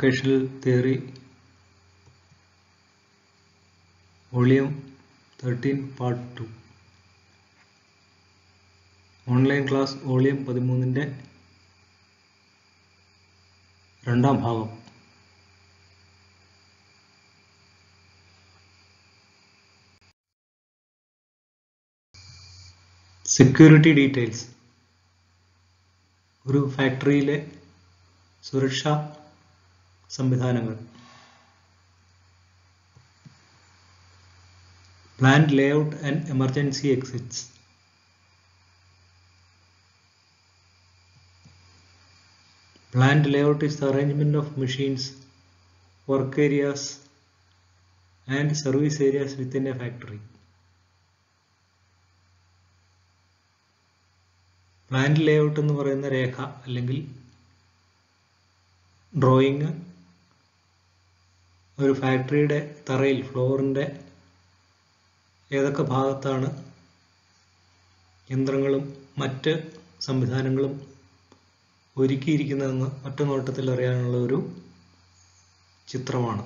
Occupational Theory, Volume 13, Part 2. Online Class Volume 13-ന്റെ രണ്ടാം ഭാഗം. Security Details. ഒരു ഫാക്ടറിയിലെ സുരക്ഷാ സംവിധാനങ്ങൾ. Plant layout and emergency exits. Plant layout is the arrangement of machines, work areas and service areas within a factory. Plant layout എന്ന് പറയുന്ന രേഖ അല്ലെങ്കിൽ drawing ഒരു ഫാക്ടറിയുടെ തറയിൽ ഫ്ലോറിന്റെ ഏതൊക്കെ ഭാഗത്താണ് യന്ത്രങ്ങളും മറ്റ് സംവിധാനങ്ങളും ഒരുക്കിയിരിക്കുന്നതെന്ന് ഒറ്റ നോട്ടത്തിൽ അറിയാനുള്ള ഒരു ചിത്രമാണ്.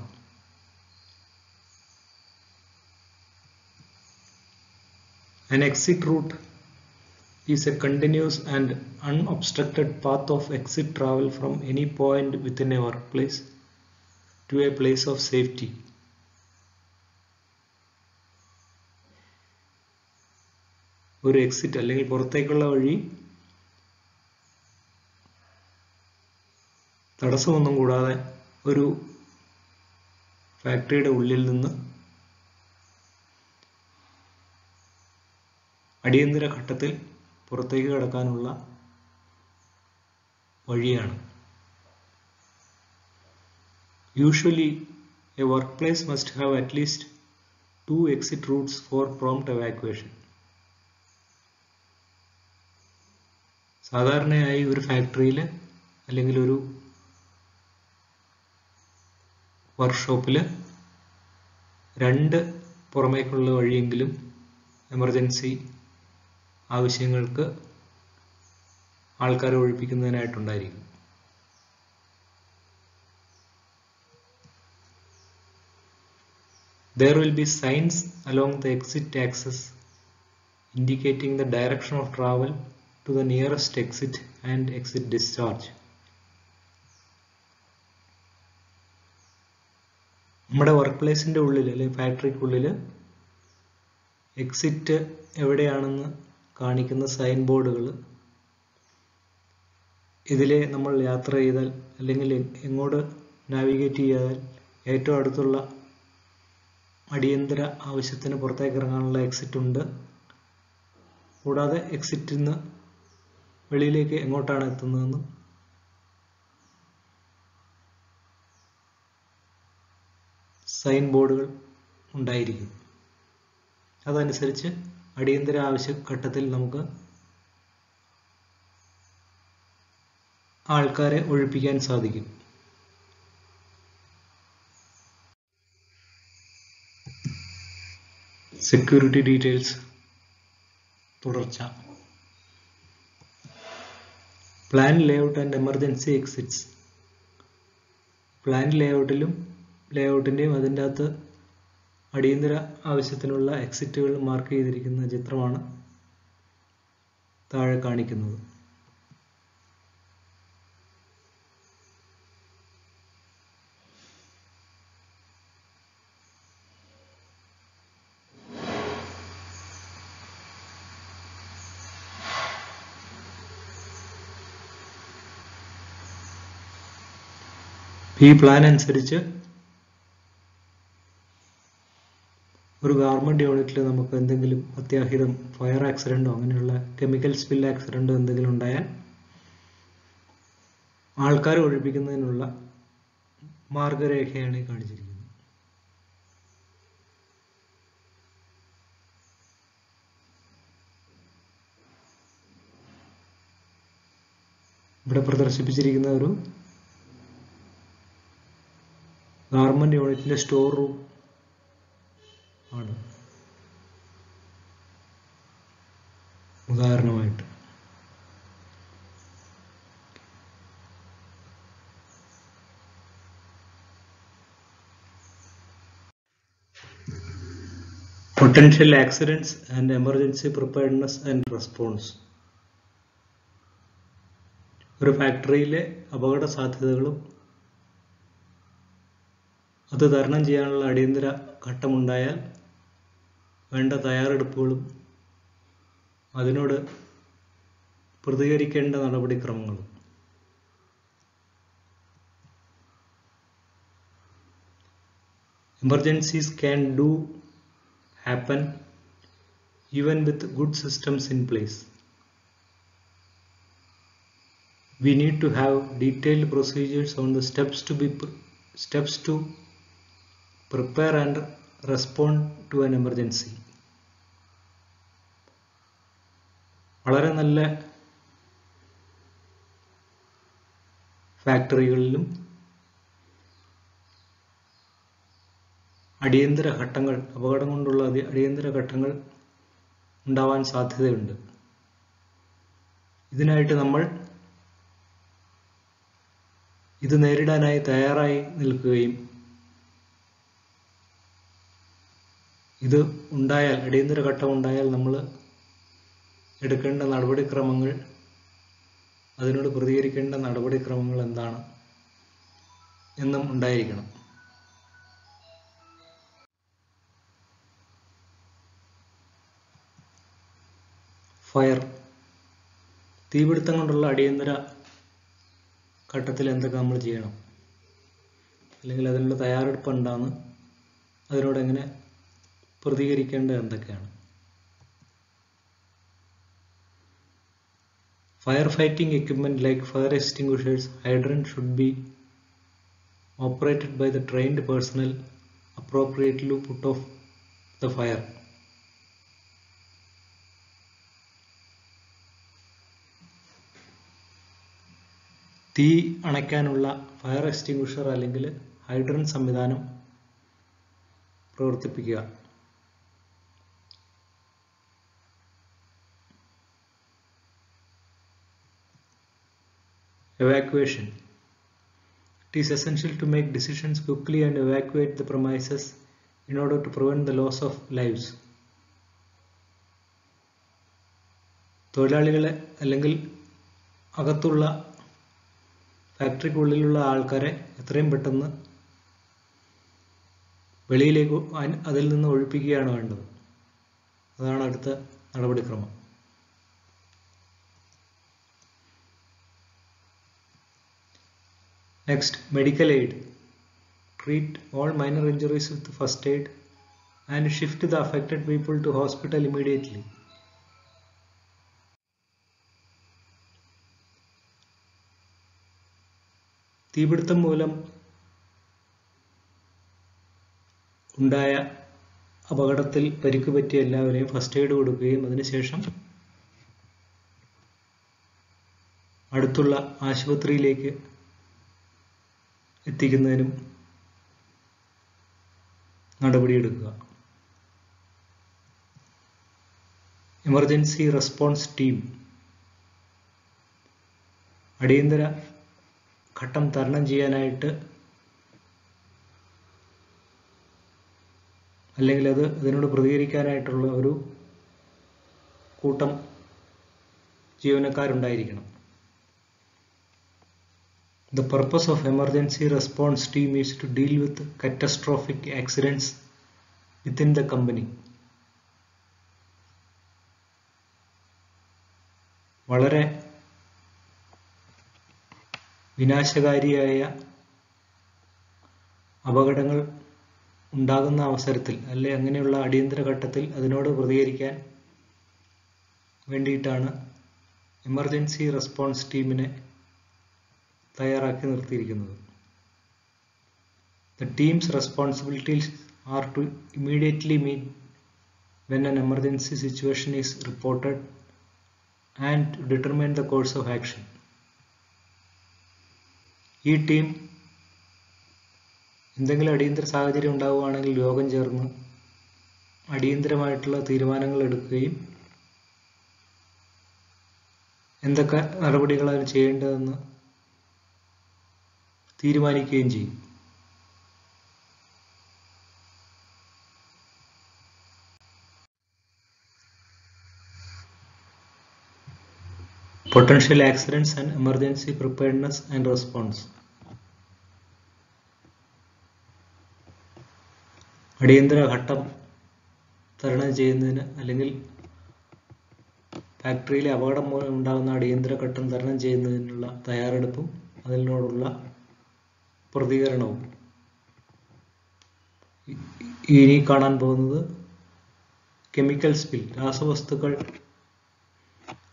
An exit route is a continuous and unobstructed path of exit travel from any point within a workplace to a place of safety. ഒരു എക്സിറ്റ് അല്ലെങ്കിൽ പുറത്തേക്കുള്ള വഴി തടസ്സമൊന്നും കൂടാതെ ഒരു ഫാക്ടറിയുടെ ഉള്ളിൽ നിന്ന് അടിയന്തര ഘട്ടത്തിൽ പുറത്തേക്ക് കടക്കാനുള്ള വഴിയാണ്. Usually, a workplace must have at least 2 exit routes for prompt evacuation. സാധാരണയായി ഒരു ഫാക്ടറിയിൽ അല്ലെങ്കിൽ ഒരു വർക്ക്ഷോപ്പിൽ 2 പുറമേക്കുള്ള വഴിയെങ്കിലും എമർജൻസി ആവശ്യങ്ങൾക്ക് ആൾക്കാരെ ഒഴിപ്പിക്കുന്നതിനായിട്ടുണ്ടായിരിക്കും. There will be signs along the exit axis indicating the direction of travel to the nearest exit and exit discharge. നമ്മുടെ work പ്ലേസിന്റെ ഉള്ളിൽ അല്ലെങ്കിൽ ഫാക്ടറിക്കുള്ളിൽ എക്സിറ്റ് എവിടെയാണെന്ന് കാണിക്കുന്ന സൈൻ ബോർഡുകൾ ഇതിലെ നമ്മൾ യാത്ര ചെയ്താൽ അല്ലെങ്കിൽ എങ്ങോട്ട് നാവിഗേറ്റ് ചെയ്താൽ ഏറ്റവും അടുത്തുള്ള അടിയന്തര ആവശ്യത്തിന് പുറത്തേക്ക് ഇറങ്ങാനുള്ള എക്സിറ്റ് ഉണ്ട്. കൂടാതെ എക്സിറ്റിൽ നിന്ന് വെളിയിലേക്ക് എങ്ങോട്ടാണ് എത്തുന്നതെന്നും സൈൻ ബോർഡുകൾ ഉണ്ടായിരിക്കും. അതനുസരിച്ച് അടിയന്തര ആവശ്യഘട്ടത്തിൽ നമുക്ക് ആൾക്കാരെ ഒഴിപ്പിക്കാൻ സാധിക്കും. സെക്യൂരിറ്റി ഡീറ്റെയിൽസ് തുടർച്ച. Plan layout and emergency exits. Plan ലേഔട്ടിന്റെയും അതിൻ്റെ അകത്ത് അടിയന്തര ആവശ്യത്തിനുള്ള എക്സിറ്റുകൾ മാർക്ക് ചെയ്തിരിക്കുന്ന ചിത്രമാണ് താഴെ കാണിക്കുന്നത്. ഈ പ്ലാൻ അനുസരിച്ച് ഒരു ഗാർമെന്റ് യൂണിറ്റിൽ നമുക്ക് എന്തെങ്കിലും അത്യാഹിതം ഫയർ ആക്സിഡന്റോ അങ്ങനെയുള്ള കെമിക്കൽ സ്പിൽ ആക്സിഡന്റോ എന്തെങ്കിലും ഉണ്ടായാൽ ആൾക്കാരെ ഒഴിപ്പിക്കുന്നതിനുള്ള മാർഗരേഖയാണ് ഈ കാണിച്ചിരിക്കുന്നത്. ഇവിടെ പ്രദർശിപ്പിച്ചിരിക്കുന്ന ഒരു ഗാർമെന്റ് യൂണിറ്റിന്റെ സ്റ്റോർ റൂം ആണ് ഉദാഹരണമായിട്ട്. Potential accidents and emergency preparedness and response. ഒരു ഫാക്ടറിയിലെ അപകട സാധ്യതകളും അത് തരണം ചെയ്യാനുള്ള അടിയന്തര ഘട്ടമുണ്ടായാൽ വേണ്ട തയ്യാറെടുപ്പുകളും അതിനോട് പ്രതികരിക്കേണ്ട നടപടിക്രമങ്ങളും. Emergencies can happen even with good systems in place. We need to have detailed procedures on the steps to prepare and respond to an emergency. വളരെ നല്ല ഫാക്ടറികളിലും അടിയന്തര ഘട്ടങ്ങൾ, അപകടം കൊണ്ടുള്ള അടിയന്തര ഘട്ടങ്ങൾ ഉണ്ടാവാൻ സാധ്യതയുണ്ട്. ഇതിനായിട്ട് നമ്മൾ ഇത് നേരിടാനായി തയ്യാറായി നിൽക്കുകയും ഇത് ഉണ്ടായാൽ, അടിയന്തര ഘട്ടം ഉണ്ടായാൽ നമ്മൾ എടുക്കേണ്ട നടപടിക്രമങ്ങൾ, അതിനോട് പ്രതികരിക്കേണ്ട നടപടിക്രമങ്ങൾ എന്താണ് എന്നും ഉണ്ടായിരിക്കണം. ഫയർ, തീപിടുത്തം കൊണ്ടുള്ള അടിയന്തര ഘട്ടത്തിൽ എന്തൊക്കെ നമ്മൾ ചെയ്യണം, അല്ലെങ്കിൽ അതിനുള്ള തയ്യാറെടുപ്പ് എന്താണ്, അതിനോടെങ്ങനെ പ്രതികരിക്കേണ്ടത് എന്തൊക്കെയാണ്. Firefighting equipment like fire extinguishers, hydrants should be operated by the trained personnel appropriately to put off the fire. തീ അണയ്ക്കാനുള്ള ഫയർ എക്സ്റ്റിംഗ്വിഷർ അല്ലെങ്കിൽ ഹൈഡ്രൻ സംവിധാനം പ്രവർത്തിപ്പിക്കുക. Evacuation. It is essential to make decisions quickly and evacuate the premises in order to prevent the loss of lives. തൊഴിലാളികളെ അല്ലെങ്കിൽ അകത്തുള്ള ഫാക്ടറിക്കുള്ളിലുള്ള ആൾക്കാരെ എത്രയും പെട്ടെന്ന് വെളിയിലേക്ക് അതിൽ നിന്ന് ഒഴിപ്പിക്കുകയാണ് വേണ്ടത്. അതാണ് അടുത്ത നടപടിക്രമം. Next, medical aid. Treat all minor injuries with first aid and shift the affected people to hospital immediately. തീപിടുത്തം മൂലം ഉണ്ടായ അപകടത്തിൽ പരിക്ക് പറ്റിയ എല്ലാവരെയും ഫസ്റ്റ് എയ്ഡ് കൊടുക്കുകയും അതിനുശേഷം അടുത്തുള്ള ആശുപത്രിയിലേക്ക് എത്തിക്കുന്നതിനും നടപടിയെടുക്കുക. Emergency response team. അടിയന്തര ഘട്ടം തരണം ചെയ്യാനായിട്ട് അല്ലെങ്കിൽ അതിനോട് പ്രതികരിക്കാനായിട്ടുള്ള ഒരു കൂട്ടം ജീവനക്കാരുണ്ടായിരിക്കണം. The purpose of emergency response team is to deal with catastrophic accidents within the company. വളരെ വിനാശകാരിയായ അപകടങ്ങൾ ഉണ്ടാകുന്ന അവസരത്തിൽ അല്ലെ അങ്ങനെയുള്ള അടിയന്തര ഘട്ടത്തിൽ അതിനോട് പ്രതികരിക്കാൻ വേണ്ടിയിട്ടാണ് എമർജൻസി റെസ്പോൺസ് ടീമിനെ തയ്യാറാക്കി നിർത്തിയിരിക്കുന്നത്. The team's responsibilities are to immediately meet when an emergency situation is reported and to determine the course of action. ഈ ടീം എന്തെങ്കിലും അടിയന്തര സാഹചര്യം ഉണ്ടാവുകയാണെങ്കിൽ യോഗം ചേർന്ന് അടിയന്തരമായിട്ടുള്ള തീരുമാനങ്ങൾ എടുക്കുകയും എന്തൊക്കെ നടപടികളാണ് ചെയ്യേണ്ടതെന്ന് തീരുമാനിക്കുകയും ചെയ്യും. Potential accidents and emergency preparedness and response. അടിയന്തര ഘട്ടം തരണം ചെയ്യുന്നതിന് അല്ലെങ്കിൽ ഫാക്ടറിയിലെ അപകടം മൂലം ഉണ്ടാകുന്ന അടിയന്തര ഘട്ടം തരണം ചെയ്യുന്നതിനുള്ള തയ്യാറെടുപ്പും അതിനോടുള്ള പ്രതികരണവും. ഇനി കാണാൻ പോകുന്നത് കെമിക്കൽ സ്പിൽ, രാസവസ്തുക്കൾ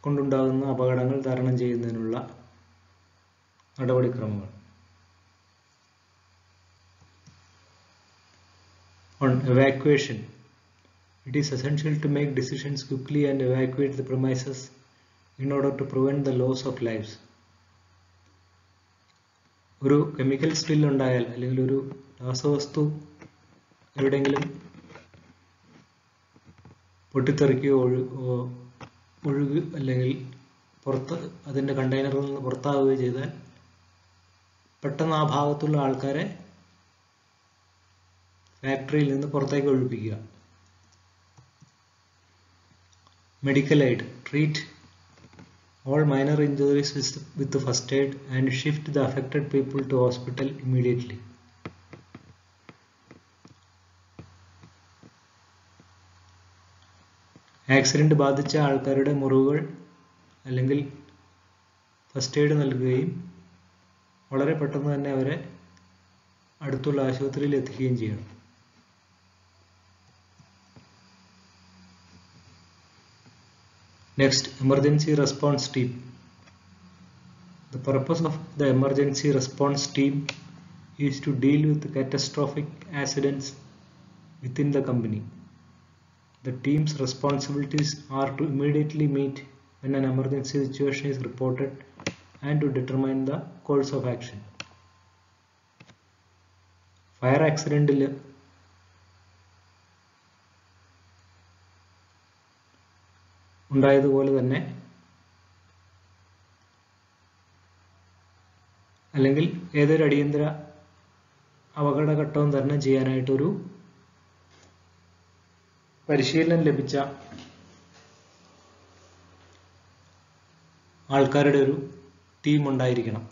കൊണ്ടുണ്ടാകുന്ന അപകടങ്ങൾ തരണം ചെയ്യുന്നതിനുള്ള നടപടിക്രമങ്ങൾ. On evacuation, it is essential to make decisions quickly and evacuate the premises in order to prevent the loss of lives. ഒരു കെമിക്കൽ സ്പിൽ ഉണ്ടായാൽ അല്ലെങ്കിൽ ഒരു രാസവസ്തു എവിടെയെങ്കിലും പൊട്ടിത്തെറിക്കുകയോ ഒഴുകി അല്ലെങ്കിൽ അതിൻ്റെ കണ്ടെയ്നറിൽ നിന്ന് പുറത്താവുകയോ ചെയ്താൽ പെട്ടെന്ന് ആ ഭാഗത്തുള്ള ആൾക്കാരെ ഫാക്ടറിയിൽ നിന്ന് പുറത്തേക്ക് ഒഴിപ്പിക്കുക. Medical aid, treat all minor injuries with the first aid and shift the affected people to hospital immediately. Accident ബാധിച്ച ആൾക്കാരുടെ മുറിവുകൾ അല്ലെങ്കിൽ ഫസ്റ്റ് എയ്ഡ് നൽകുകയും വളരെ പെട്ടെന്ന് തന്നെ അവരെ അടുത്തുള്ള ആശുപത്രിയിൽ എത്തിക്കുകയും ചെയ്യണം. Next, emergency response team. The purpose of the emergency response team is to deal with catastrophic accidents within the company. The team's responsibilities are to immediately meet when an emergency situation is reported and to determine the course of action. Fire accident ഉണ്ടായതുപോലെ തന്നെ അല്ലെങ്കിൽ ഏതൊരു അടിയന്തര അപകടഘട്ടവും തരണം ചെയ്യാനായിട്ടൊരു പരിശീലനം ലഭിച്ച ആൾക്കാരുടെ ഒരു team ഉണ്ടായിരിക്കണം.